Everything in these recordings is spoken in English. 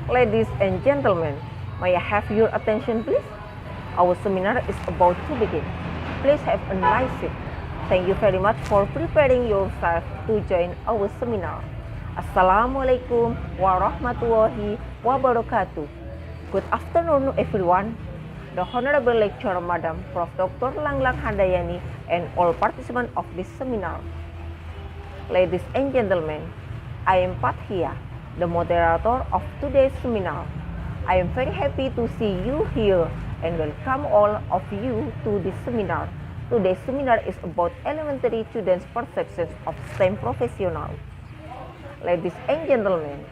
Ladies and gentlemen, may I have your attention please? Our seminar is about to begin. Please have a nice seat. Thank you very much for preparing yourself to join our seminar. Assalamualaikum warahmatullahi wabarakatuh. Good afternoon everyone. The Honorable Lecturer Madam Prof. Dr. Langlang Handayani and all participants of this seminar. Ladies and gentlemen, I am Pathia, the moderator of today's seminar. I am very happy to see you here and welcome all of you to this seminar. Today's seminar is about elementary students' perceptions of STEM professionals. Ladies and gentlemen,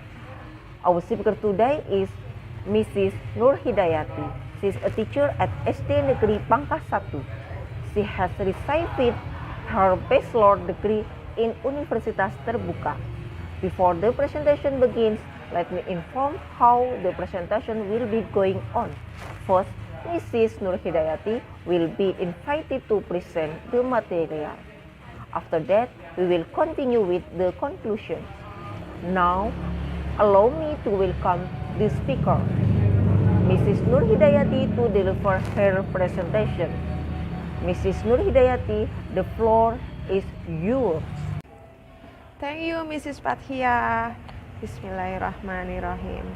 our speaker today is Mrs. Nur Hidayati. She is a teacher at SD Negeri Pangkah 1. She has received her bachelor degree in Universitas Terbuka. Before the presentation begins, let me inform how the presentation will be going on. First, Mrs. Nur Hidayati will be invited to present the material. After that, we will continue with the conclusion. Now, allow me to welcome the speaker, Mrs. Nur Hidayati, to deliver her presentation. Mrs. Nur Hidayati, the floor is yours. Thank you, Mrs. Pathia. Bismillahirrahmanirrahim.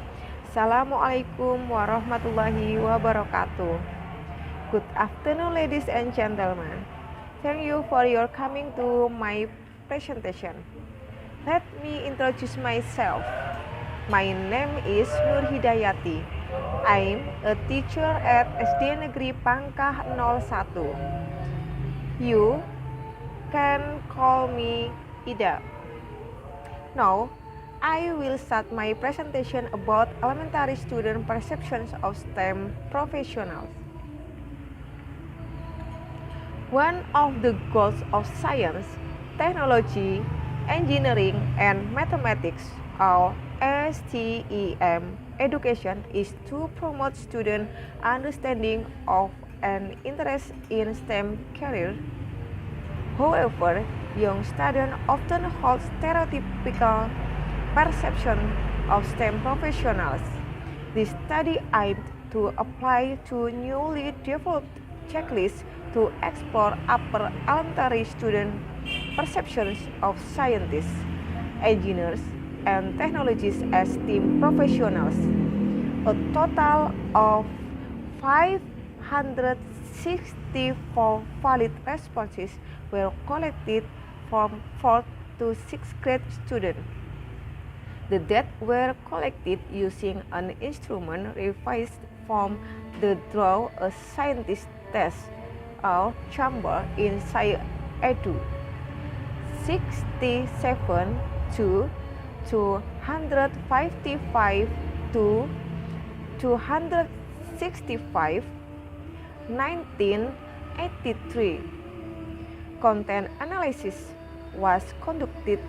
Assalamualaikum warahmatullahi wabarakatuh. Good afternoon, ladies and gentlemen. Thank you for your coming to my presentation. Let me introduce myself. My name is Nur Hidayati. I'm a teacher at SD Negeri Pangkah 01. You can call me Ida. Now, I will start my presentation about elementary student perceptions of STEM professionals. One of the goals of science, technology, engineering, and mathematics, or STEM education, is to promote student understanding of and interest in STEM career. However, young students often hold stereotypical perception of STEM professionals. This study aimed to apply to newly developed checklists to explore upper elementary student perceptions of scientists, engineers, and technologists as STEM professionals. A total of 564 valid responses were collected from 4th to 6th grade students. The data were collected using an instrument revised from the Draw a Scientist test or chamber in SciEdu. 67 to 255 to 265, 1983. Content analysis was conducted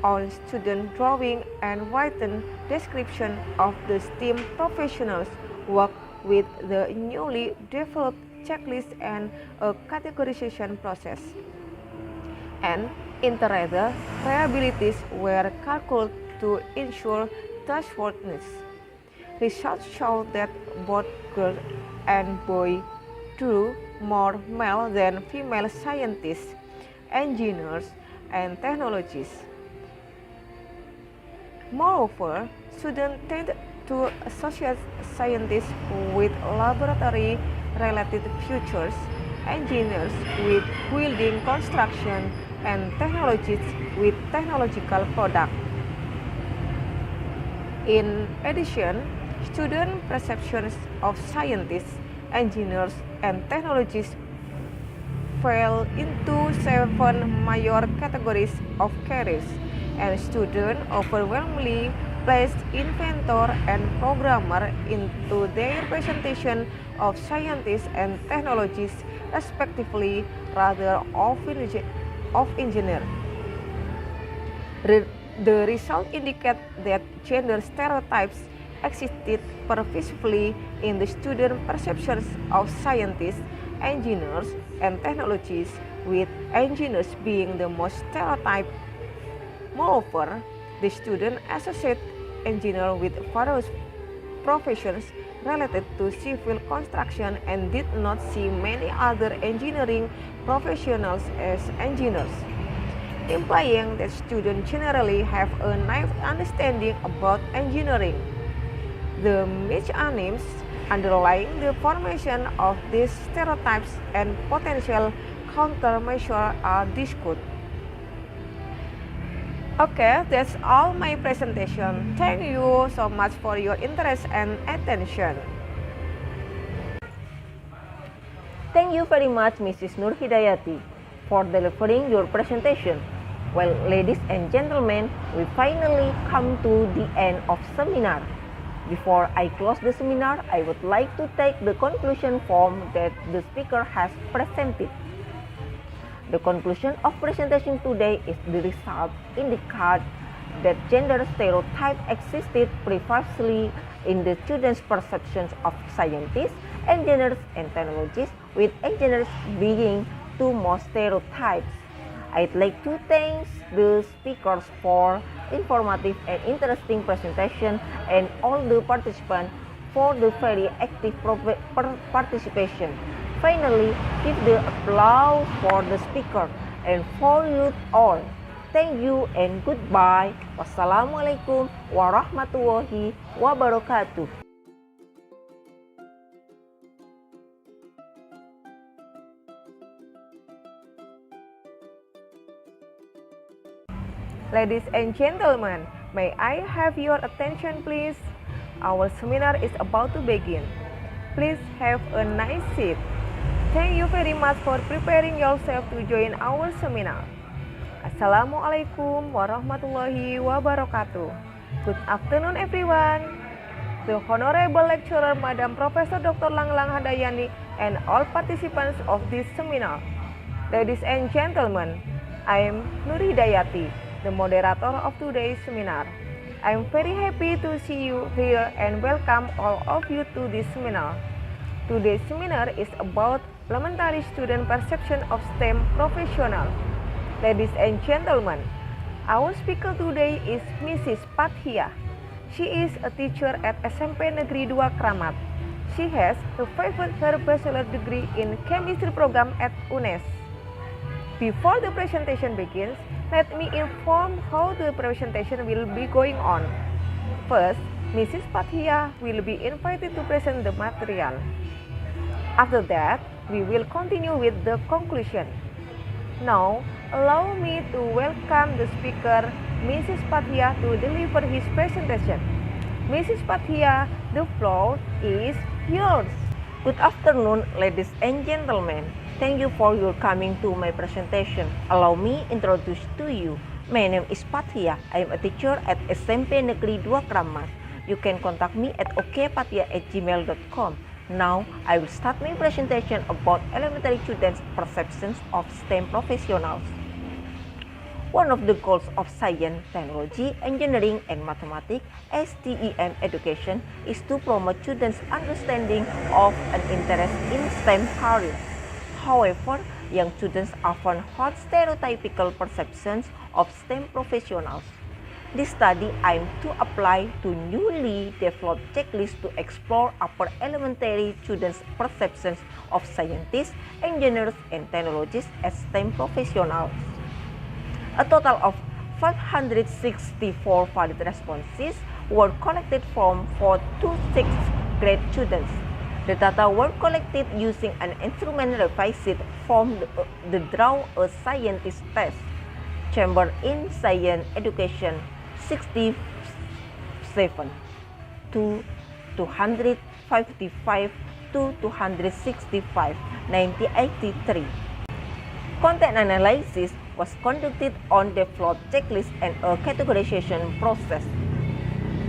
on student drawing and written description of the STEM professionals' work with the newly developed checklist and a categorization process. And inter-rater reliabilities were calculated to ensure trustworthiness. Results showed that both girls and boys drew more male than female scientists, engineers, and technologists. Moreover, students tend to associate scientists with laboratory-related futures, engineers with building construction, and technologists with technological products. In addition, student perceptions of scientists, engineers, and technologists fell into 7 major categories of careers, and students overwhelmingly placed inventor and programmer into their presentation of scientists and technologists respectively rather of engineer. The result indicate that gender stereotypes existed pervasively in the student perceptions of scientists, engineers, and technologists, with engineers being the most stereotyped. Moreover, the student associate engineer with various professions related to civil construction and did not see many other engineering professionals as engineers, implying that students generally have a naive understanding about engineering. The mechanisms underlying the formation of these stereotypes and potential countermeasures are discussed. Okay, that's all my presentation. Thank you so much for your interest and attention. Thank you very much, Mrs. Nur Hidayati, for delivering your presentation. Well, ladies and gentlemen, we finally come to the end of seminar. Before I close the seminar, I would like to take the conclusion form that the speaker has presented. The conclusion of presentation today is the result indicate that gender stereotype existed previously in the students' perceptions of scientists, engineers, and technologists, with engineers being two most stereotypes. I'd like to thank the speakers for informative and interesting presentation and all the participants for the very active participation. Finally, give the applause for the speaker and for you all. Thank you and goodbye. Wassalamualaikum warahmatullahi wabarakatuh. Ladies and gentlemen, may I have your attention please? Our seminar is about to begin. Please have a nice seat. Thank you very much for preparing yourself to join our seminar. Assalamualaikum warahmatullahi wabarakatuh. Good afternoon everyone. The Honorable Lecturer Madam Professor Dr. Langlang Handayani and all participants of this seminar. Ladies and gentlemen, I am Nur Hidayati, the moderator of today's seminar. I am very happy to see you here and welcome all of you to this seminar. Today's seminar is about elementary student perception of STEM professionals. Ladies and gentlemen, our speaker today is Mrs. Pathia. She is a teacher at SMP Negeri 2 Kramat. She has received her bachelor degree in chemistry program at UNES. Before the presentation begins, let me inform how the presentation will be going on. First, Mrs. Pathia will be invited to present the material. After that, we will continue with the conclusion. Now, allow me to welcome the speaker, Mrs. Pathia, to deliver his presentation. Mrs. Pathia, the floor is yours. Good afternoon, ladies and gentlemen. Thank you for your coming to my presentation. Allow me introduce to you. My name is Pathia. I am a teacher at SMP Negeri 2 Kramat. You can contact me at okpathia@gmail.com. Now, I will start my presentation about elementary students' perceptions of STEM professionals. One of the goals of science, technology, engineering, and mathematics (STEM) education is to promote students' understanding of and interest in STEM careers. However, young students often hold stereotypical perceptions of STEM professionals. This study aims to apply to newly developed checklists to explore upper elementary students' perceptions of scientists, engineers, and technologists as STEM professionals. A total of 564 valid responses were collected from 4th to 6th grade students. The data were collected using an instrument revised from the Draw a Scientist test, Chamber in Science Education 67 to 255 to 265, 1983. Content analysis was conducted on developed checklist and a categorization process.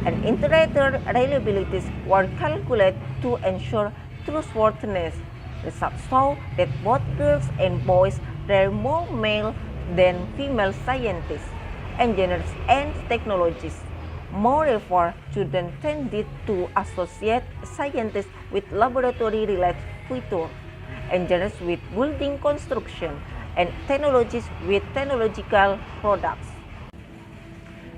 And iterator reliabilities were calculated to ensure trustworthiness. Results show that both girls and boys were more male than female scientists, engineers, and technologists. Moreover, students tended to associate scientists with laboratory-related features, engineers with building construction, and technologists with technological products.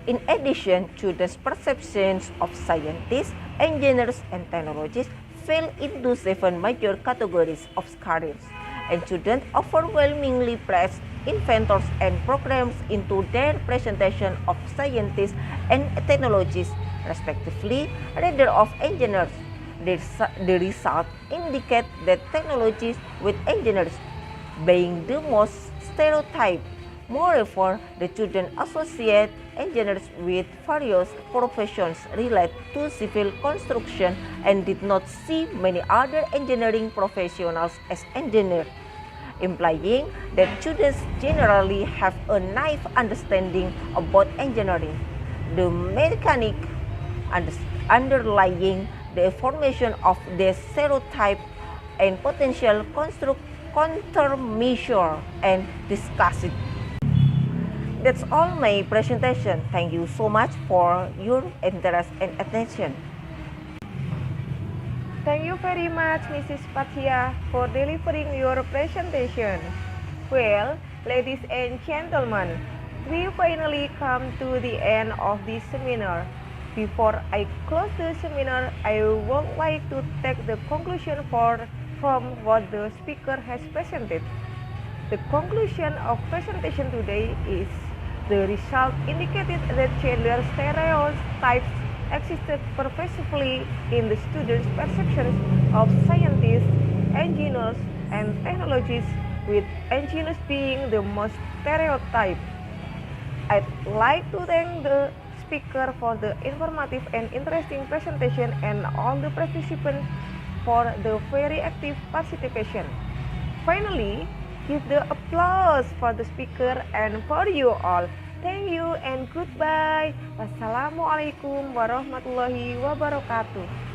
In addition, students' perceptions of scientists, engineers, and technologists fell into 7 major categories of careers, and students overwhelmingly placed inventors and programs into their presentation of scientists and technologists, respectively, rather of engineers. The result indicate that technologies with engineers being the most stereotyped. Moreover, the students associate engineers with various professions related to civil construction and did not see many other engineering professionals as engineers, implying that students generally have a naive understanding about engineering. The mechanic underlying the formation of the stereotype and potential countermeasure and discuss it. That's all my presentation. Thank you so much for your interest and attention. Thank you very much, Mrs. Fathia, for delivering your presentation. Well, ladies and gentlemen, we finally come to the end of this seminar. Before I close the seminar, I would like to take the conclusion from what the speaker has presented. The conclusion of presentation today is the result indicated that gender stereotypes existed pervasively in the students' perceptions of scientists, engineers, and technologists, with engineers being the most stereotyped. I'd like to thank the speaker for the informative and interesting presentation and all the participants for the very active participation. Finally, give the applause for the speaker and for you all. Thank you and goodbye. Wassalamualaikum warahmatullahi wabarakatuh.